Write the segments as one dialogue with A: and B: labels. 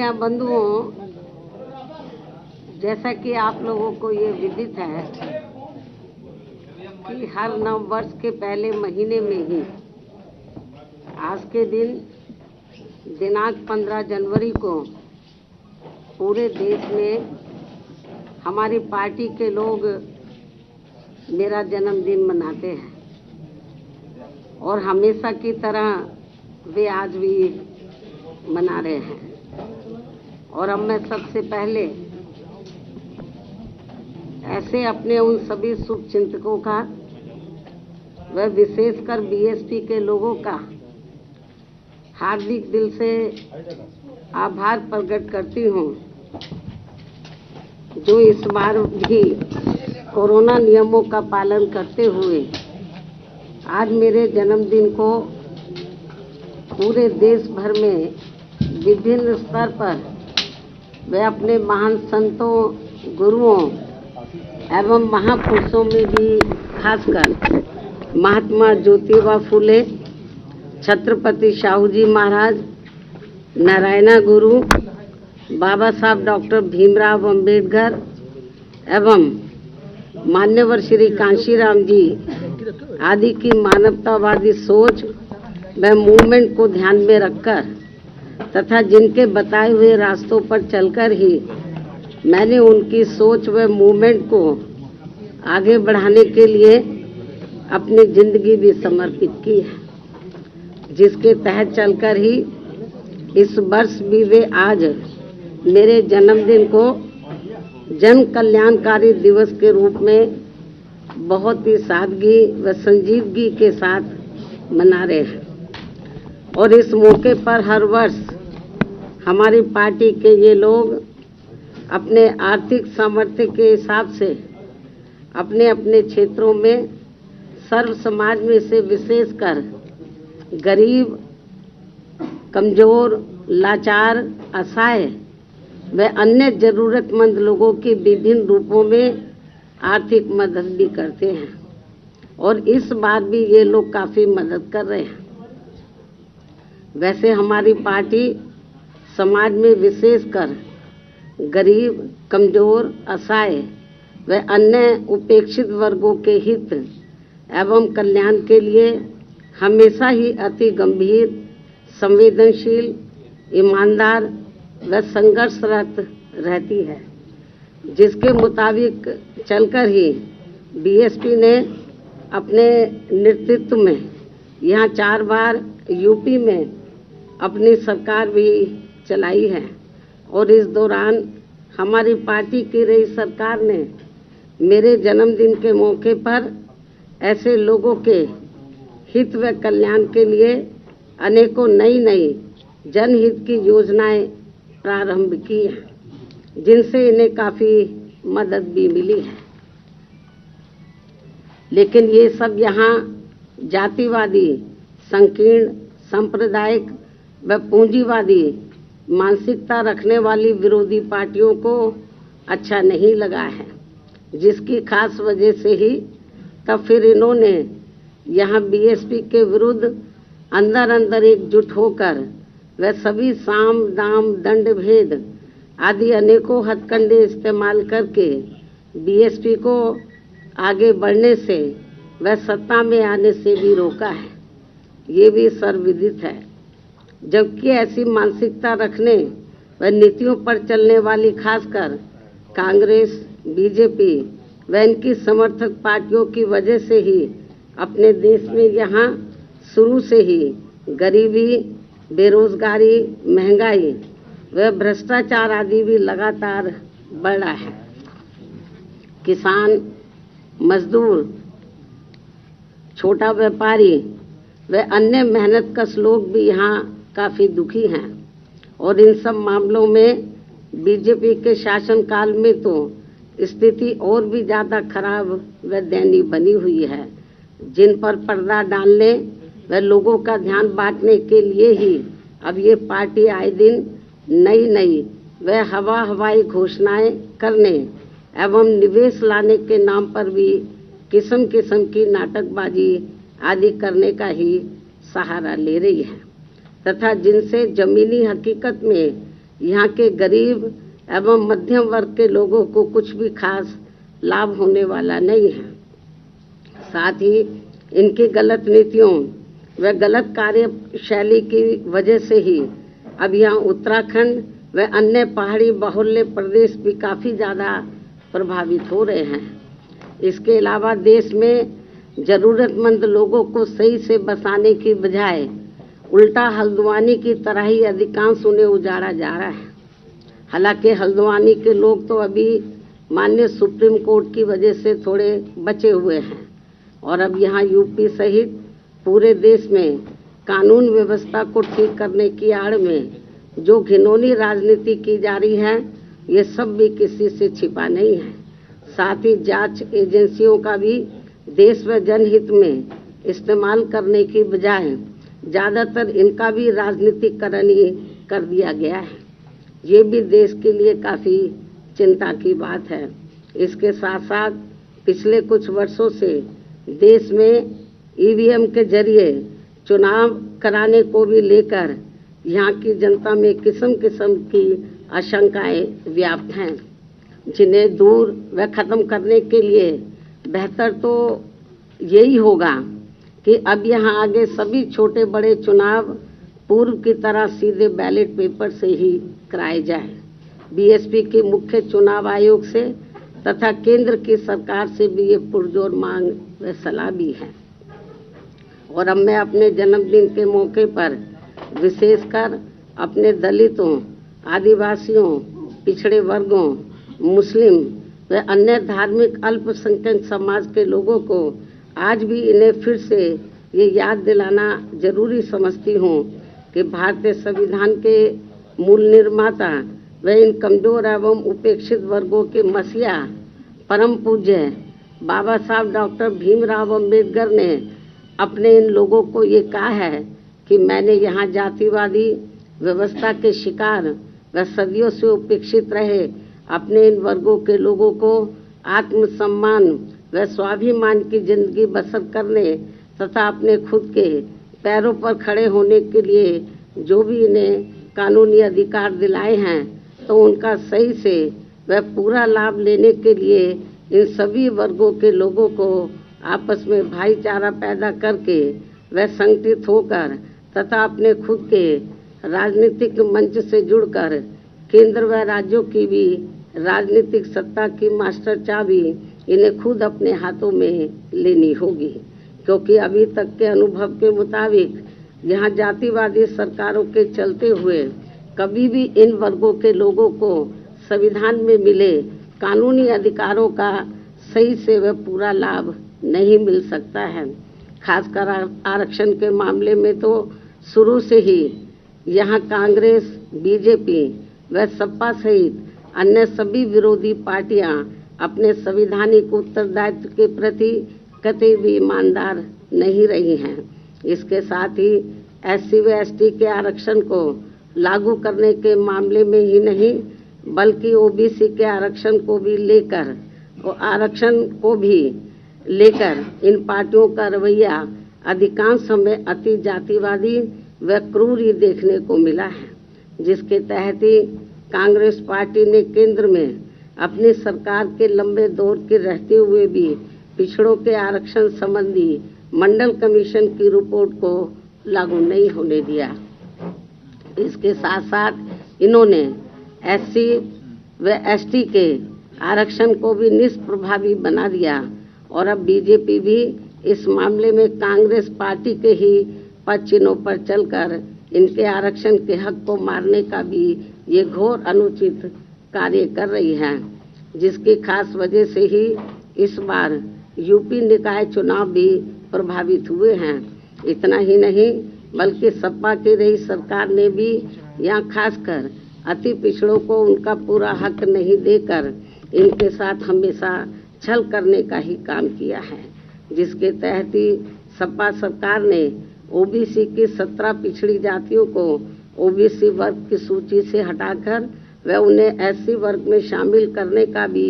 A: Media बंधुओं, जैसा कि आप लोगों को ये विदित है कि हर नव वर्ष के पहले महीने में ही आज के दिन दिनांक 15 जनवरी को पूरे देश में हमारी पार्टी के लोग मेरा जन्मदिन मनाते हैं और हमेशा की तरह वे आज भी मना रहे हैं। और अब मैं सबसे पहले ऐसे अपने उन सभी शुभचिंतकों का व विशेषकर बीएसपी के लोगों का हार्दिक दिल से आभार प्रकट करती हूँ, जो इस बार भी कोरोना नियमों का पालन करते हुए आज मेरे जन्मदिन को पूरे देश भर में विभिन्न स्तर पर वे अपने महान संतों, गुरुओं एवं महापुरुषों में भी खासकर महात्मा ज्योतिबा फुले, छत्रपति शाहू जी महाराज, नारायणा गुरु, बाबा साहब डॉक्टर भीमराव अंबेडकर एवं मान्यवर श्री कांशीराम जी आदि की मानवतावादी सोच व मूवमेंट को ध्यान में रखकर तथा जिनके बताए हुए रास्तों पर चलकर ही मैंने उनकी सोच व मूवमेंट को आगे बढ़ाने के लिए अपनी जिंदगी भी समर्पित की है, जिसके तहत चलकर ही इस वर्ष भी वे आज मेरे जन्मदिन को जन कल्याणकारी दिवस के रूप में बहुत ही सादगी व संजीदगी के साथ मना रहे हैं। और इस मौके पर हर वर्ष हमारी पार्टी के ये लोग अपने आर्थिक सामर्थ्य के हिसाब से अपने अपने क्षेत्रों में सर्व समाज में से विशेषकर गरीब, कमजोर, लाचार, असहाय व अन्य जरूरतमंद लोगों की विभिन्न रूपों में आर्थिक मदद भी करते हैं और इस बार भी ये लोग काफ़ी मदद कर रहे हैं। वैसे हमारी पार्टी समाज में विशेषकर गरीब, कमजोर, असहाय व अन्य उपेक्षित वर्गों के हित एवं कल्याण के लिए हमेशा ही अति गंभीर, संवेदनशील, ईमानदार व संघर्षरत रहती है, जिसके मुताबिक चलकर ही बीएसपी ने अपने नेतृत्व में यहाँ 4 बार यूपी में अपनी सरकार भी चलाई है। और इस दौरान हमारी पार्टी की रही सरकार ने मेरे जन्मदिन के मौके पर ऐसे लोगों के हित व कल्याण के लिए अनेकों नई जनहित की योजनाएं प्रारंभ की हैं, जिनसे इन्हें काफ़ी मदद भी मिली है। लेकिन ये सब यहाँ जातिवादी, संकीर्ण, सांप्रदायिक व पूंजीवादी मानसिकता रखने वाली विरोधी पार्टियों को अच्छा नहीं लगा है, जिसकी खास वजह से ही तब फिर इन्होंने यहाँ बीएसपी के विरुद्ध अंदर एकजुट होकर व सभी साम, दाम, दंड भेद आदि अनेकों हथकंडे इस्तेमाल करके बीएसपी को आगे बढ़ने से व सत्ता में आने से भी रोका है। ये भी सर्वविदित है। जबकि ऐसी मानसिकता रखने व नीतियों पर चलने वाली खासकर कांग्रेस, बीजेपी व इनकी समर्थक पार्टियों की वजह से ही अपने देश में यहाँ शुरू से ही गरीबी, बेरोजगारी, महंगाई व भ्रष्टाचार आदि भी लगातार बढ़ रहा है। किसान, मजदूर, छोटा व्यापारी व अन्य मेहनतकश लोग भी यहाँ काफ़ी दुखी हैं और इन सब मामलों में बीजेपी के शासनकाल में तो स्थिति और भी ज़्यादा खराब व दयनीय बनी हुई है, जिन पर पर्दा डालने व लोगों का ध्यान बांटने के लिए ही अब ये पार्टी आए दिन नई व हवाई घोषणाएं करने एवं निवेश लाने के नाम पर भी किस्म की नाटकबाजी आदि करने का ही सहारा ले रही है तथा जिनसे जमीनी हकीकत में यहाँ के गरीब एवं मध्यम वर्ग के लोगों को कुछ भी खास लाभ होने वाला नहीं है। साथ ही इनकी गलत नीतियों व गलत कार्यशैली की वजह से ही अब यहाँ उत्तराखंड व अन्य पहाड़ी बाहुल्य प्रदेश भी काफ़ी ज़्यादा प्रभावित हो रहे हैं। इसके अलावा देश में ज़रूरतमंद लोगों को सही से बसाने की बजाय उल्टा हल्द्वानी की तरह ही अधिकांश उन्हें उजाड़ा जा रहा है। हालांकि हल्द्वानी के लोग तो अभी माननीय सुप्रीम कोर्ट की वजह से थोड़े बचे हुए हैं और अब यहाँ यूपी सहित पूरे देश में कानून व्यवस्था को ठीक करने की आड़ में जो घिनौनी राजनीति की जा रही है, ये सब भी किसी से छिपा नहीं है। साथ ही जांच एजेंसियों का भी देश व जनहित में इस्तेमाल करने की बजाय ज़्यादातर इनका भी राजनीतिकरण ही कर दिया गया है। ये भी देश के लिए काफ़ी चिंता की बात है। इसके साथ साथ पिछले कुछ वर्षों से देश में ईवीएम के जरिए चुनाव कराने को भी लेकर यहाँ की जनता में किस्म किस्म की आशंकाएं व्याप्त हैं, जिन्हें दूर व ख़त्म करने के लिए बेहतर तो यही होगा कि अब यहाँ आगे सभी छोटे बड़े चुनाव पूर्व की तरह सीधे बैलेट पेपर से ही कराए जाए। बीएसपी के मुख्य चुनाव आयोग से तथा केंद्र की सरकार से भी ये पुरजोर मांग व सलाह भी है। और अब मैं अपने जन्मदिन के मौके पर विशेषकर अपने दलितों, आदिवासियों, पिछड़े वर्गों, मुस्लिम व अन्य धार्मिक अल्पसंख्यक समाज के लोगों को आज भी इन्हें फिर से ये याद दिलाना जरूरी समझती हूँ कि भारतीय संविधान के मूल निर्माता व इन कमजोर एवं उपेक्षित वर्गों के मसीहा परम पूज्य बाबा साहब डॉक्टर भीमराव अंबेडकर ने अपने इन लोगों को ये कहा है कि मैंने यहाँ जातिवादी व्यवस्था के शिकार व सदियों से उपेक्षित रहे अपने इन वर्गों के लोगों को आत्मसम्मान व स्वाभिमान की जिंदगी बसर करने तथा अपने खुद के पैरों पर खड़े होने के लिए जो भी इन्हें कानूनी अधिकार दिलाए हैं, तो उनका सही से वह पूरा लाभ लेने के लिए इन सभी वर्गों के लोगों को आपस में भाईचारा पैदा करके वह संगठित होकर तथा अपने खुद के राजनीतिक मंच से जुड़कर केंद्र व राज्यों की भी राजनीतिक सत्ता की मास्टर चाबी इन्हें खुद अपने हाथों में लेनी होगी, क्योंकि अभी तक के अनुभव के मुताबिक यहाँ जातिवादी सरकारों के चलते हुए कभी भी इन वर्गों के लोगों को संविधान में मिले कानूनी अधिकारों का सही से वह पूरा लाभ नहीं मिल सकता है। खासकर आरक्षण के मामले में तो शुरू से ही यहाँ कांग्रेस, बीजेपी व सपा सहित अन्य सभी विरोधी पार्टियां अपने संवैधानिक उत्तरदायित्व के प्रति कतई भी ईमानदार नहीं रही हैं। इसके साथ ही एससी व एसटी के आरक्षण को लागू करने के मामले में ही नहीं बल्कि ओबीसी के आरक्षण को भी लेकर इन पार्टियों का रवैया अधिकांश समय अति जातिवादी व क्रूर ही देखने को मिला है, जिसके तहत ही कांग्रेस पार्टी ने केंद्र में अपनी सरकार के लंबे दौर के रहते हुए भी पिछड़ों के आरक्षण संबंधी मंडल कमीशन की रिपोर्ट को लागू नहीं होने दिया। इसके साथ साथ इन्होंने एससी व एसटी के आरक्षण को भी निष्प्रभावी बना दिया और अब बीजेपी भी इस मामले में कांग्रेस पार्टी के ही पद चिन्हों पर चलकर इनके आरक्षण के हक को मारने का भी ये घोर अनुचित कार्य कर रही है, जिसकी खास वजह से ही इस बार यूपी निकाय चुनाव भी प्रभावित हुए हैं। इतना ही नहीं बल्कि सपा की रही सरकार ने भी यहाँ खासकर अति पिछड़ों को उनका पूरा हक नहीं देकर इनके साथ हमेशा छल करने का ही काम किया है, जिसके तहत ही सपा सरकार ने ओबीसी की 17 पिछड़ी जातियों को ओबीसी वर्ग की सूची से हटाकर व उन्हें एससी वर्ग में शामिल करने का भी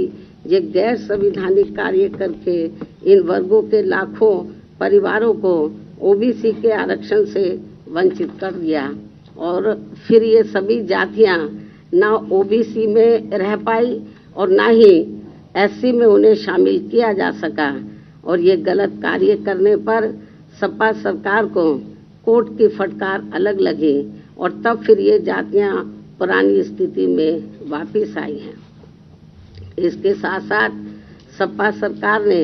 A: ये गैर संवैधानिक कार्य करके इन वर्गों के लाखों परिवारों को ओबीसी के आरक्षण से वंचित कर दिया और फिर ये सभी जातियां ना ओबीसी में रह पाई और ना ही एससी में उन्हें शामिल किया जा सका। और ये गलत कार्य करने पर सपा सरकार को कोर्ट की फटकार अलग लगी और तब फिर ये जातियां पुरानी स्थिति में वापस आई हैं। इसके साथ साथ सपा सरकार ने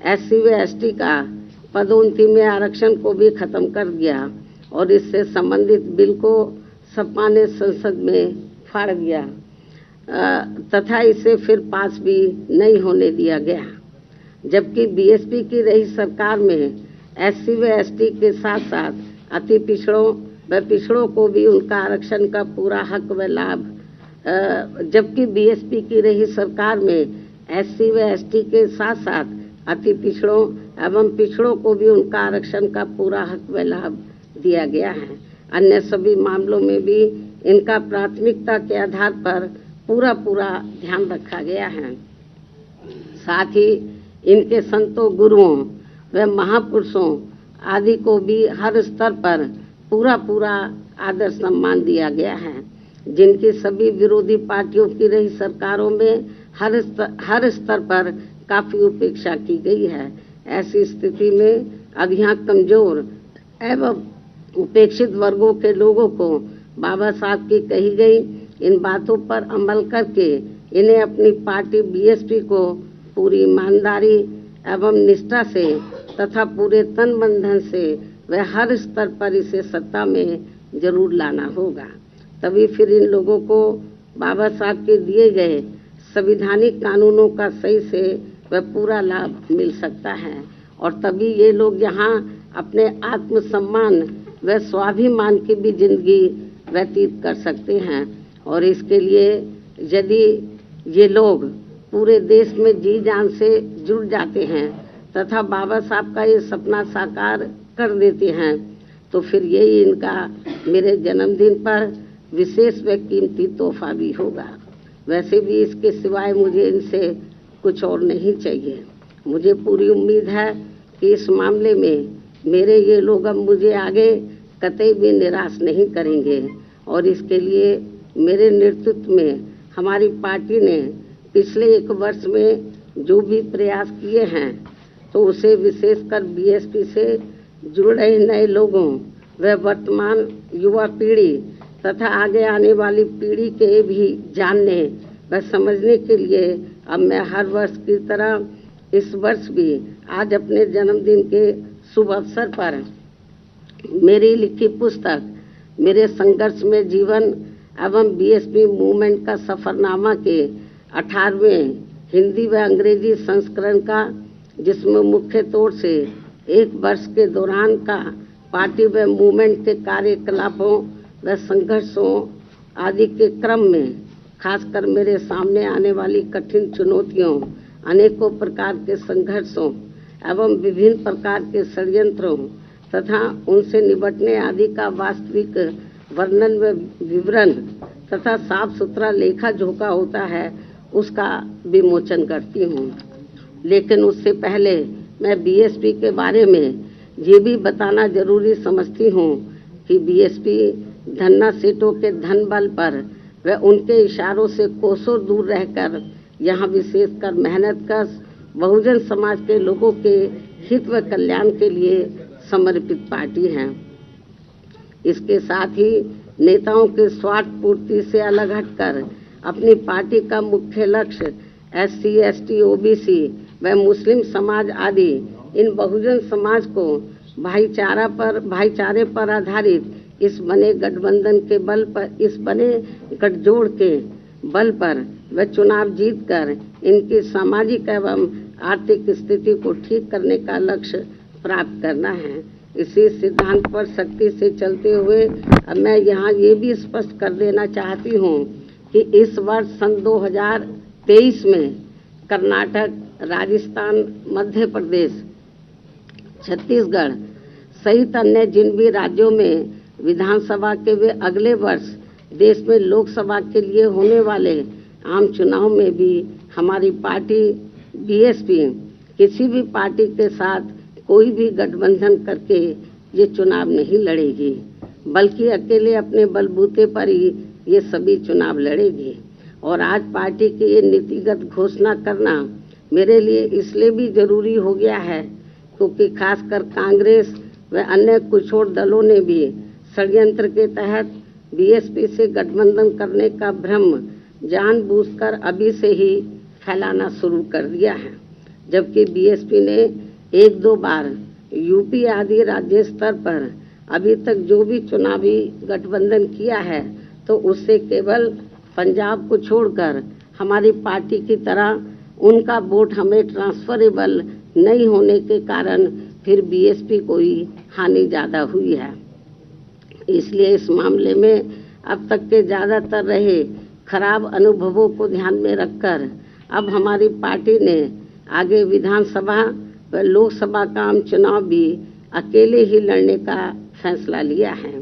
A: एससी व एसटी का पदोन्नति में आरक्षण को भी खत्म कर दिया और इससे संबंधित बिल को सपा ने संसद में फाड़ दिया तथा इसे फिर पास भी नहीं होने दिया गया। जबकि बीएसपी की रही सरकार में एससी व एसटी के साथ साथ अति पिछड़ों व पिछड़ों को भी उनका आरक्षण का पूरा हक व लाभ जबकि बीएसपी की रही सरकार में एससी व एसटी के साथ साथ अति पिछड़ों एवं पिछड़ों को भी उनका आरक्षण का पूरा हक व लाभ दिया गया है। अन्य सभी मामलों में भी इनका प्राथमिकता के आधार पर पूरा ध्यान रखा गया है। साथ ही इनके संतों, गुरुओं व महापुरुषों आदि को भी हर स्तर पर पूरा आदर सम्मान दिया गया है, जिनकी सभी विरोधी पार्टियों की रही सरकारों में हर स्तर पर काफी उपेक्षा की गई है। ऐसी स्थिति में अब यहाँ कमजोर एवं उपेक्षित वर्गों के लोगों को बाबा साहब की कही गई इन बातों पर अमल करके इन्हें अपनी पार्टी बीएसपी को पूरी ईमानदारी एवं निष्ठा से तथा पूरे तन मन धन से व हर स्तर पर इसे सत्ता में जरूर लाना होगा। तभी फिर इन लोगों को बाबा साहब के दिए गए संवैधानिक कानूनों का सही से वह पूरा लाभ मिल सकता है और तभी ये लोग यहाँ अपने आत्मसम्मान व स्वाभिमान की भी जिंदगी व्यतीत कर सकते हैं। और इसके लिए यदि ये लोग पूरे देश में जी जान से जुड़ जाते हैं तथा बाबा साहब का ये सपना साकार कर देते हैं तो फिर यही इनका मेरे जन्मदिन पर विशेष व कीमती तोहफा भी होगा। वैसे भी इसके सिवाय मुझे इनसे कुछ और नहीं चाहिए। मुझे पूरी उम्मीद है कि इस मामले में मेरे ये लोग अब मुझे आगे कतई भी निराश नहीं करेंगे और इसके लिए मेरे नेतृत्व में हमारी पार्टी ने पिछले 1 वर्ष में जो भी प्रयास किए हैं तो उसे विशेषकर बीएसपी से जुड़ रहे नए लोगों व वर्तमान युवा पीढ़ी तथा आगे आने वाली पीढ़ी के भी जानने व समझने के लिए अब मैं हर वर्ष की तरह इस वर्ष भी आज अपने जन्मदिन के शुभ अवसर पर मेरी लिखी पुस्तक मेरे संघर्ष में जीवन एवं बीएसपी मूवमेंट का सफरनामा के 18वें हिंदी व अंग्रेजी संस्करण का, जिसमें मुख्य तौर से 1 वर्ष के दौरान का पार्टी व मूवमेंट के कार्यकलापों व संघर्षों आदि के क्रम में खासकर मेरे सामने आने वाली कठिन चुनौतियों, अनेकों प्रकार के संघर्षों एवं विभिन्न प्रकार के षड्यंत्रों तथा उनसे निपटने आदि का वास्तविक वर्णन व विवरण तथा साफ सुथरा लेखा जोखा होता है उसका विमोचन करती हूँ। लेकिन उससे पहले मैं बीएसपी के बारे में ये भी बताना जरूरी समझती हूँ कि बीएसपी धन्ना सेठों के धन बल पर व उनके इशारों से कोसों दूर रहकर यहाँ विशेषकर मेहनतकश बहुजन समाज के लोगों के हित व कल्याण के लिए समर्पित पार्टी है। इसके साथ ही नेताओं के स्वार्थ पूर्ति से अलग हटकर अपनी पार्टी का मुख्य लक्ष्य एससी, एसटी, ओबीसी व मुस्लिम समाज आदि इन बहुजन समाज को भाईचारे पर आधारित इस बने गठबंधन के बल पर, इस बने गठजोड़ के बल पर व चुनाव जीतकर इनकी सामाजिक एवं आर्थिक स्थिति को ठीक करने का लक्ष्य प्राप्त करना है। इसी सिद्धांत पर सख्ती से चलते हुए अब मैं यहाँ ये भी स्पष्ट कर देना चाहती हूँ कि इस वर्ष सन 2023 में कर्नाटक, राजस्थान, मध्य प्रदेश, छत्तीसगढ़ सहित अन्य जिन भी राज्यों में विधानसभा के वे अगले वर्ष देश में लोकसभा के लिए होने वाले आम चुनाव में भी हमारी पार्टी बीएसपी किसी भी पार्टी के साथ कोई भी गठबंधन करके ये चुनाव नहीं लड़ेगी, बल्कि अकेले अपने बलबूते पर ही ये सभी चुनाव लड़ेगी। और आज पार्टी की ये नीतिगत घोषणा करना मेरे लिए इसलिए भी जरूरी हो गया है क्योंकि खासकर कांग्रेस व अन्य कुछ और दलों ने भी षड्यंत्र के तहत बीएसपी से गठबंधन करने का भ्रम जानबूझकर अभी से ही फैलाना शुरू कर दिया है, जबकि बीएसपी ने एक दो बार यूपी आदि राज्य स्तर पर अभी तक जो भी चुनावी गठबंधन किया है तो उससे केवल पंजाब को छोड़कर हमारी पार्टी की तरह उनका वोट हमें ट्रांसफरेबल नहीं होने के कारण फिर बीएसपी को ही हानि ज़्यादा हुई है। इसलिए इस मामले में अब तक के ज़्यादातर रहे खराब अनुभवों को ध्यान में रखकर अब हमारी पार्टी ने आगे विधानसभा व लोकसभा का आम चुनाव भी अकेले ही लड़ने का फैसला लिया है।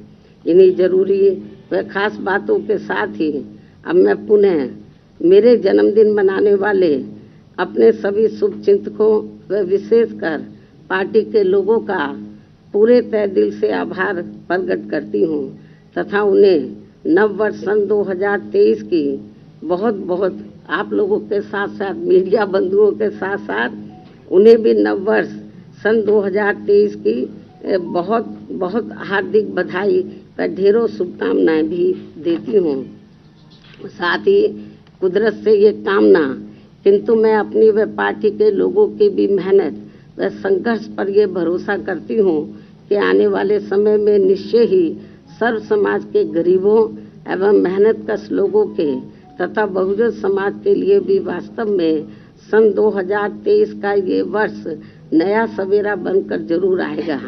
A: इन्हीं जरूरी व खास बातों के साथ ही अब मैं पुनः मेरे जन्मदिन मनाने वाले अपने सभी शुभचिंतकों व विशेषकर पार्टी के लोगों का पूरे तय दिल से आभार प्रकट करती हूँ तथा उन्हें नव वर्ष सन 2023 की बहुत बहुत आप लोगों के साथ साथ मीडिया बंधुओं के साथ साथ उन्हें भी नव वर्ष सन 2023 की बहुत बहुत हार्दिक बधाई व ढेरों शुभकामनाएं भी देती हूँ। साथ ही कुदरत से ये कामना किंतु मैं अपनी व पार्टी के लोगों की भी मेहनत व संघर्ष पर ये भरोसा करती हूँ कि आने वाले समय में निश्चय ही सर्व समाज के गरीबों एवं मेहनतकश लोगों के तथा बहुजन समाज के लिए भी वास्तव में सन 2023 का ये वर्ष नया सवेरा बनकर जरूर आएगा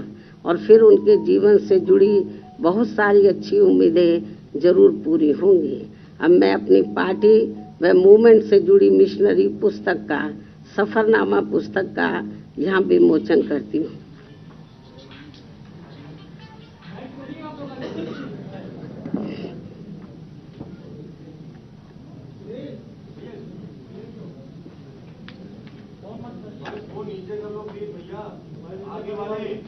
A: और फिर उनके जीवन से जुड़ी बहुत सारी अच्छी उम्मीदें जरूर पूरी होंगी। अब मैं अपनी पार्टी व मूवमेंट से जुड़ी मिशनरी पुस्तक का सफरनामा पुस्तक का यहाँ विमोचन करती हूँ।
B: आगे वाले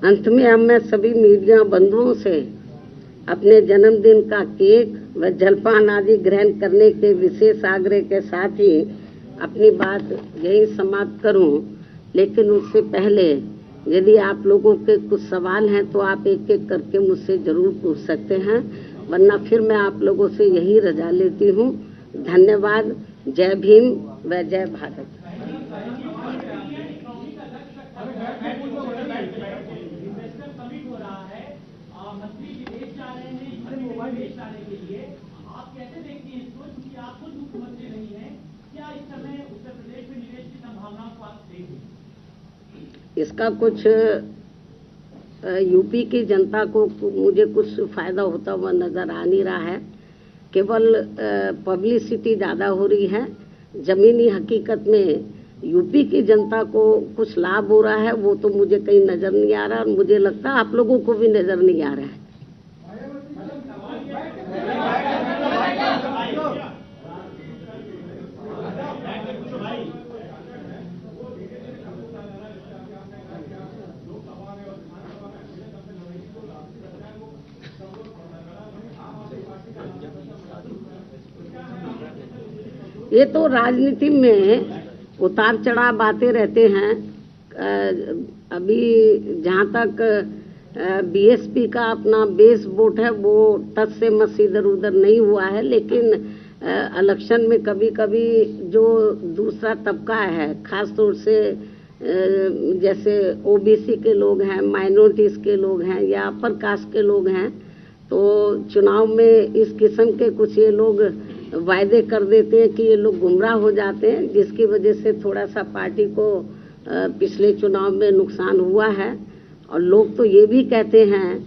A: अंत में अब मैं सभी मीडिया बंधुओं से अपने जन्मदिन का केक व जलपान आदि ग्रहण करने के विशेष आग्रह के साथ ही अपनी बात यही समाप्त करूं, लेकिन उससे पहले यदि आप लोगों के कुछ सवाल हैं तो आप एक एक करके मुझसे जरूर पूछ सकते हैं, वरना फिर मैं आप लोगों से यही रजा लेती हूं। धन्यवाद। जय भीम व जय भारत।
B: आप कैसे देखती हैं इसको, क्योंकि आप खुद मुख्यमंत्री नहीं हैं, क्या इस समय उत्तर प्रदेश में निवेश की संभावनाओं को आप देखते?
A: इसका कुछ यूपी की जनता को मुझे कुछ फायदा होता हुआ नजर आ नहीं रहा है। केवल पब्लिसिटी ज़्यादा हो रही है। जमीनी हकीकत में यूपी की जनता को कुछ लाभ हो रहा है वो तो मुझे कहीं नजर नहीं आ रहा, और मुझे लगता है आप लोगों को भी नजर नहीं आ रहा है। ये तो राजनीति में उतार चढ़ाव बातें रहते हैं। अभी जहाँ तक बीएसपी का अपना बेस वोट है वो टच से मस इधर उधर नहीं हुआ है, लेकिन इलेक्शन में कभी कभी जो दूसरा तबका है, खास तौर से जैसे ओबीसी के लोग हैं, माइनॉरिटीज के लोग हैं या अपर कास्ट के लोग हैं, तो चुनाव में इस किस्म के कुछ ये लोग वायदे कर देते हैं कि ये लोग गुमराह हो जाते हैं, जिसकी वजह से थोड़ा सा पार्टी को पिछले चुनाव में नुकसान हुआ है। और लोग तो ये भी कहते हैं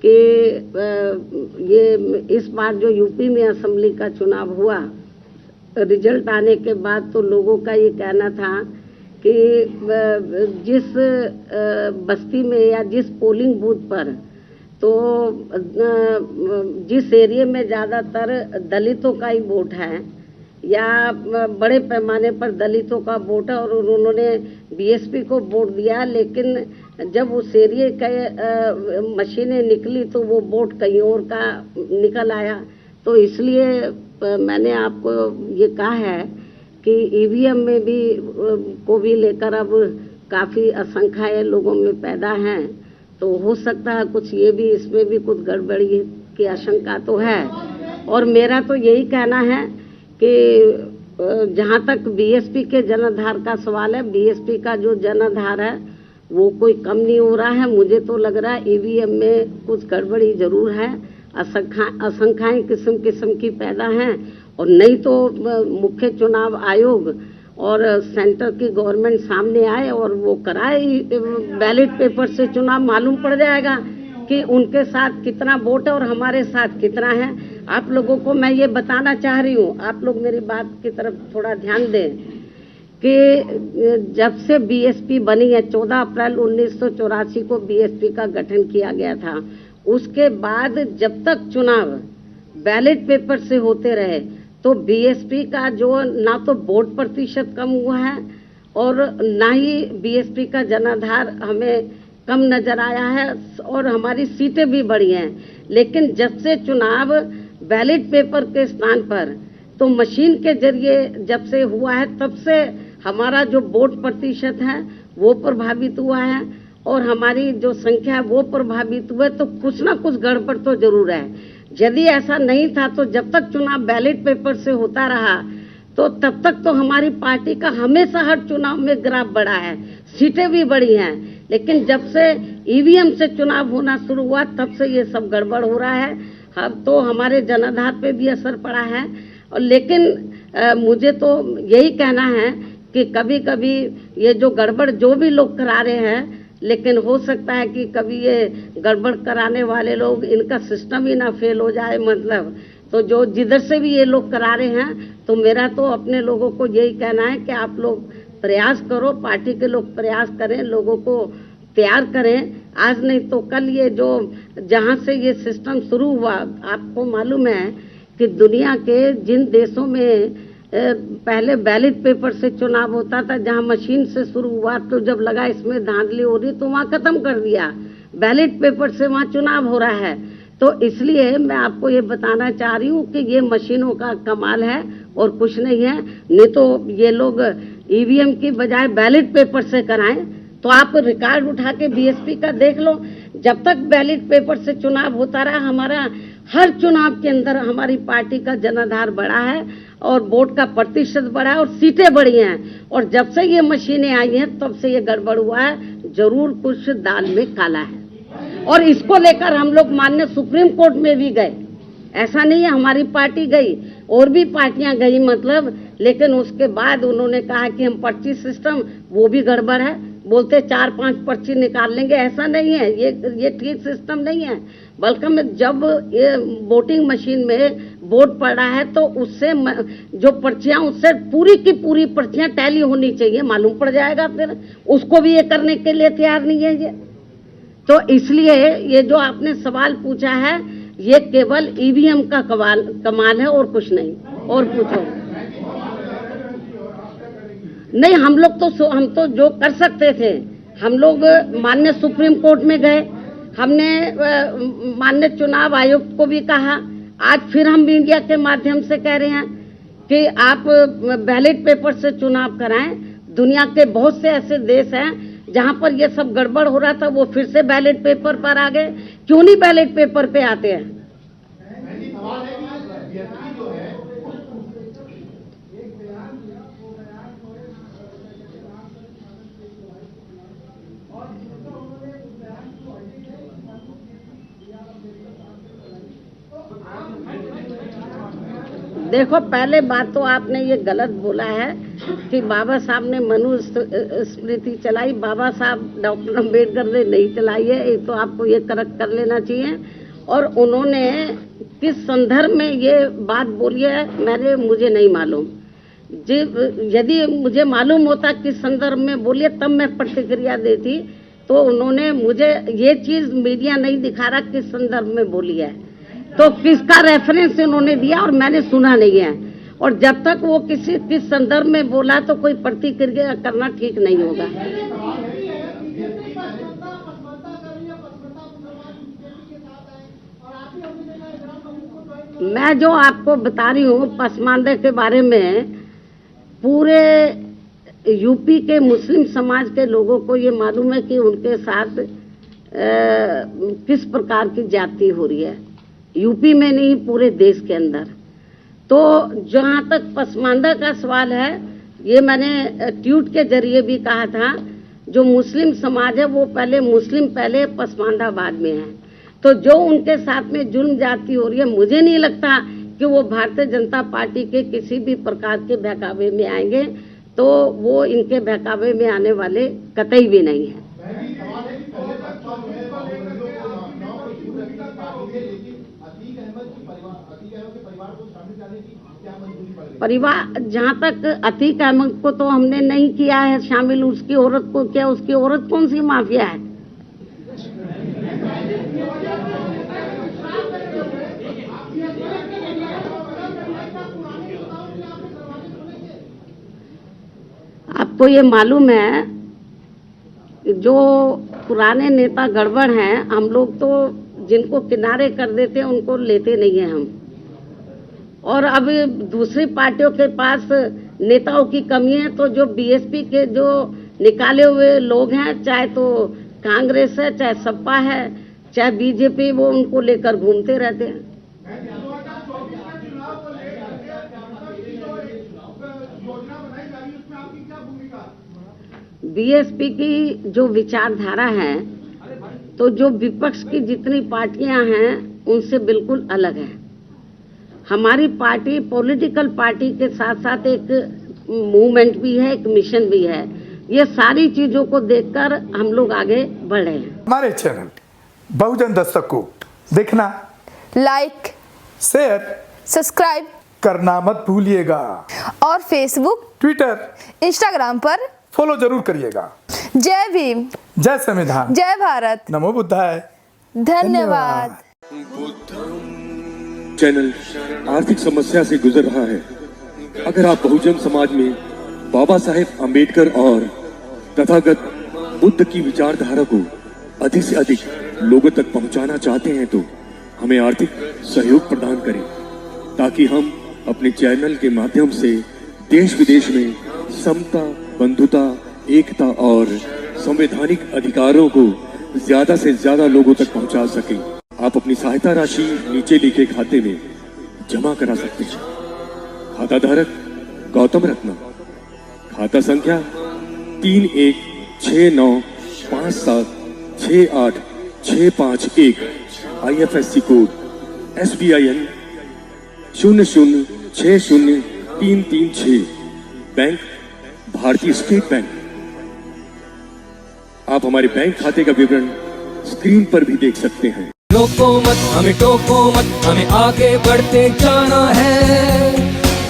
A: कि ये इस बार जो यूपी में असेंबली का चुनाव हुआ, रिजल्ट आने के बाद तो लोगों का ये कहना था कि जिस बस्ती में या जिस पोलिंग बूथ पर, तो जिस एरिया में ज़्यादातर दलितों का ही वोट है या बड़े पैमाने पर दलितों का वोट है, और उन्होंने बीएसपी को वोट दिया, लेकिन जब उस एरिया का मशीनें निकली तो वो वोट कहीं और का निकल आया। तो इसलिए मैंने आपको ये कहा है कि ईवीएम में भी को भी लेकर अब काफ़ी आशंकाएं लोगों में पैदा हैं, तो हो सकता है कुछ ये भी, इसमें भी कुछ गड़बड़ी की आशंका तो है। और मेरा तो यही कहना है कि जहाँ तक बीएसपी के जनाधार का सवाल है, बीएसपी का जो जनाधार है वो कोई कम नहीं हो रहा है। मुझे तो लग रहा है ईवीएम में कुछ गड़बड़ी जरूर है, आशंकाएं किस्म किस्म की पैदा हैं। और नहीं तो मुख्य चुनाव आयोग और सेंटर की गवर्नमेंट सामने आए और वो कराए बैलेट पेपर से चुनाव, मालूम पड़ जाएगा कि उनके साथ कितना वोट है और हमारे साथ कितना है। आप लोगों को मैं ये बताना चाह रही हूँ, आप लोग मेरी बात की तरफ थोड़ा ध्यान दें कि जब से बीएसपी बनी है, 14 अप्रैल 1984 को बीएसपी का गठन किया गया था, उसके बाद जब तक चुनाव बैलेट पेपर से होते रहे तो बीएसपी का जो ना तो वोट प्रतिशत कम हुआ है और ना ही बीएसपी का जनाधार हमें कम नजर आया है, और हमारी सीटें भी बढ़ी हैं। लेकिन जब से चुनाव बैलेट पेपर के स्थान पर तो मशीन के जरिए जब से हुआ है, तब से हमारा जो वोट प्रतिशत है वो प्रभावित हुआ है और हमारी जो संख्या है वो प्रभावित हुआ है। तो कुछ ना कुछ गड़बड़ तो जरूर है। यदि ऐसा नहीं था तो जब तक चुनाव बैलेट पेपर से होता रहा तो तब तक तो हमारी पार्टी का हमेशा हर चुनाव में ग्राफ बढ़ा है, सीटें भी बढ़ी हैं। लेकिन जब से ईवीएम से चुनाव होना शुरू हुआ तब से ये सब गड़बड़ हो रहा है। अब तो हमारे जनाधार पे भी असर पड़ा है। और लेकिन मुझे तो यही कहना है कि कभी कभी ये जो गड़बड़ जो भी लोग करा रहे हैं, लेकिन हो सकता है कि कभी ये गड़बड़ कराने वाले लोग, इनका सिस्टम ही ना फेल हो जाए, मतलब तो जो जिधर से भी ये लोग करा रहे हैं, तो मेरा तो अपने लोगों को यही कहना है कि आप लोग प्रयास करो, पार्टी के लोग प्रयास करें, लोगों को तैयार करें। आज नहीं तो कल ये जो जहां से ये सिस्टम शुरू हुआ, आपको मालूम है कि दुनिया के जिन देशों में पहले बैलेट पेपर से चुनाव होता था, जहां मशीन से शुरू हुआ, तो जब लगा इसमें धांधली हो रही तो वहां खत्म कर दिया, बैलेट पेपर से वहां चुनाव हो रहा है। तो इसलिए मैं आपको ये बताना चाह रही हूँ कि ये मशीनों का कमाल है और कुछ नहीं है। नहीं तो ये लोग ईवीएम की बजाय बैलेट पेपर से कराएं, तो आप रिकॉर्ड उठा के बीएसपी का देख लो। जब तक बैलेट पेपर से चुनाव होता रहा, हमारा हर चुनाव के अंदर हमारी पार्टी का जनाधार बढ़ा है और वोट का प्रतिशत बढ़ा है और सीटें बढ़ी हैं। और जब से ये मशीनें आई हैं तब से ये गड़बड़ हुआ है। जरूर कुछ दाल में काला है और इसको लेकर हम लोग माननीय सुप्रीम कोर्ट में भी गए। ऐसा नहीं है हमारी पार्टी गई, और भी पार्टियां गई मतलब, लेकिन उसके बाद उन्होंने कहा कि हम पर्ची सिस्टम वो भी गड़बड़ है, बोलते 4-5 पर्ची निकाल लेंगे। ऐसा नहीं है, ये ठीक सिस्टम नहीं है। बल्कि जब ये वोटिंग मशीन में वोट पड़ा है तो उससे जो पर्चियां, उससे पूरी की पूरी पर्चियां टैली होनी चाहिए, मालूम पड़ जाएगा। फिर उसको भी ये करने के लिए तैयार नहीं है ये। तो इसलिए ये जो आपने सवाल पूछा है, ये केवल ईवीएम का कमाल है और कुछ नहीं। और पूछो। नहीं, हम तो जो कर सकते थे, हम लोग माननीय सुप्रीम कोर्ट में गए, हमने माननीय चुनाव आयुक्त को भी कहा। आज फिर हम मीडिया के माध्यम से कह रहे हैं कि आप बैलेट पेपर से चुनाव कराएं। दुनिया के बहुत से ऐसे देश हैं जहां पर ये सब गड़बड़ हो रहा था, वो फिर से बैलेट पेपर पर आ गए। क्यों नहीं बैलेट पेपर पे आते हैं? देखो, पहले बात तो आपने ये गलत बोला है कि बाबा साहब ने मनुस्मृति चलाई। बाबा साहब डॉक्टर अम्बेडकर ने नहीं चलाई है, ये तो आपको ये करेक्ट कर लेना चाहिए। और उन्होंने किस संदर्भ में ये बात बोली है मुझे नहीं मालूम। यदि मुझे मालूम होता किस संदर्भ में बोलिए तब मैं प्रतिक्रिया देती। तो उन्होंने मुझे ये चीज मीडिया नहीं दिखा रहा किस संदर्भ में बोली है, तो किसका रेफरेंस उन्होंने दिया और मैंने सुना नहीं है। और जब तक वो किस संदर्भ में बोला तो कोई प्रतिक्रिया करना ठीक नहीं होगा। मैं जो आपको बता रही हूँ पसमानदे के बारे में, पूरे यूपी के मुस्लिम समाज के लोगों को ये मालूम है कि उनके साथ किस प्रकार की ज्यादती हो रही है, यूपी में नहीं पूरे देश के अंदर। तो जहाँ तक पसमानदा का सवाल है, ये मैंने ट्वीट के जरिए भी कहा था, जो मुस्लिम समाज है वो मुस्लिम पहले पसमानदा बाद में है। तो जो उनके साथ में जुल्म ज्यादती हो रही है, मुझे नहीं लगता कि वो भारतीय जनता पार्टी के किसी भी प्रकार के बहकावे में आएंगे। तो वो इनके बहकावे में आने वाले कतई भी नहीं है। परिवार, जहाँ तक अतीक अहमद को तो हमने नहीं किया है शामिल, उसकी औरत को क्या, उसकी औरत कौन सी माफिया है? आपको ये मालूम है, जो पुराने नेता गड़बड़ हैं, हम लोग तो जिनको किनारे कर देते हैं उनको लेते नहीं हैं हम। और अब दूसरी पार्टियों के पास नेताओं की कमी है, तो जो बीएसपी के जो निकाले हुए लोग हैं, चाहे तो कांग्रेस है, चाहे सपा है, चाहे बीजेपी, वो उनको लेकर घूमते रहते हैं। बीएसपी की जो विचारधारा है, तो जो विपक्ष की जितनी पार्टियां हैं उनसे बिल्कुल अलग है। हमारी पार्टी पॉलिटिकल पार्टी के साथ साथ एक मूवमेंट भी है, एक मिशन भी है। ये सारी चीजों को देखकर हम लोग आगे बढ़ रहे हैं।
C: हमारे चैनल बहुजन दस्तक को देखना,
D: लाइक,
C: शेयर,
D: सब्सक्राइब
C: करना मत भूलिएगा।
D: और फेसबुक,
C: ट्विटर,
D: इंस्टाग्राम पर
C: फॉलो जरूर करिएगा।
D: जय भीम,
C: जय संविधान,
D: जय भारत,
C: नमो बुद्धाय,
D: धन्यवाद।
E: चैनल आर्थिक समस्या से गुजर रहा है। अगर आप बहुजन समाज में बाबा साहेब अम्बेडकर और तथागत बुद्ध की विचारधारा को अधिक से अधिक लोगों तक पहुंचाना चाहते हैं तो हमें आर्थिक सहयोग प्रदान करें, ताकि हम अपने चैनल के माध्यम से देश विदेश में समता, बंधुता, एकता और संवैधानिक अधिकारों को ज्यादा से ज्यादा लोगों तक पहुंचा सकें। आप अपनी सहायता राशि नीचे लिखे खाते में जमा करा सकते हैं। खाता धारक गौतम रत्ना, खाता संख्या 3169576865 IFSC कोड SBIN 0060336, बैंक भारतीय स्टेट बैंक। आप हमारे बैंक खाते का विवरण स्क्रीन पर भी देख सकते हैं।
F: रोको मत, हमें टोको मत, हमें आगे बढ़ते जाना है।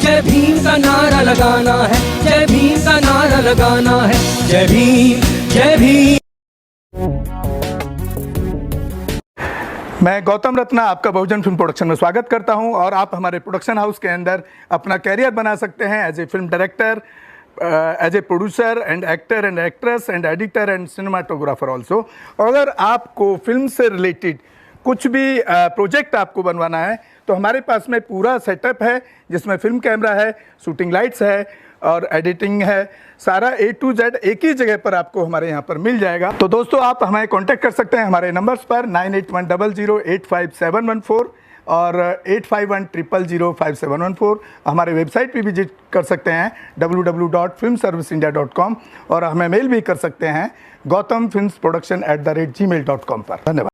F: जय भीम का नारा लगाना है, जय भीम का नारा लगाना है। जय भीम, जय भीम।
C: मैं गौतम रत्ना आपका बहुजन फिल्म प्रोडक्शन में स्वागत करता हूं। और आप हमारे प्रोडक्शन हाउस के अंदर अपना कैरियर बना सकते हैं as a film director, as a producer and actor and actress and editor and cinematographer also. अगर आपको फिल्म से रिलेटेड कुछ भी प्रोजेक्ट आपको बनवाना है तो हमारे पास में पूरा सेटअप है, जिसमें फिल्म कैमरा है, शूटिंग लाइट्स है और एडिटिंग है। सारा A to Z एक ही जगह पर आपको हमारे यहाँ पर मिल जाएगा। तो दोस्तों, आप हमें कांटेक्ट कर सकते हैं हमारे नंबर्स पर 9810085714 और 8510005714। हमारे वेबसाइट पे विजिट कर सकते हैं www.filmserviceindia.com और हमें मेल भी कर सकते हैं gautamfilmsproduction@gmail.com पर। धन्यवाद।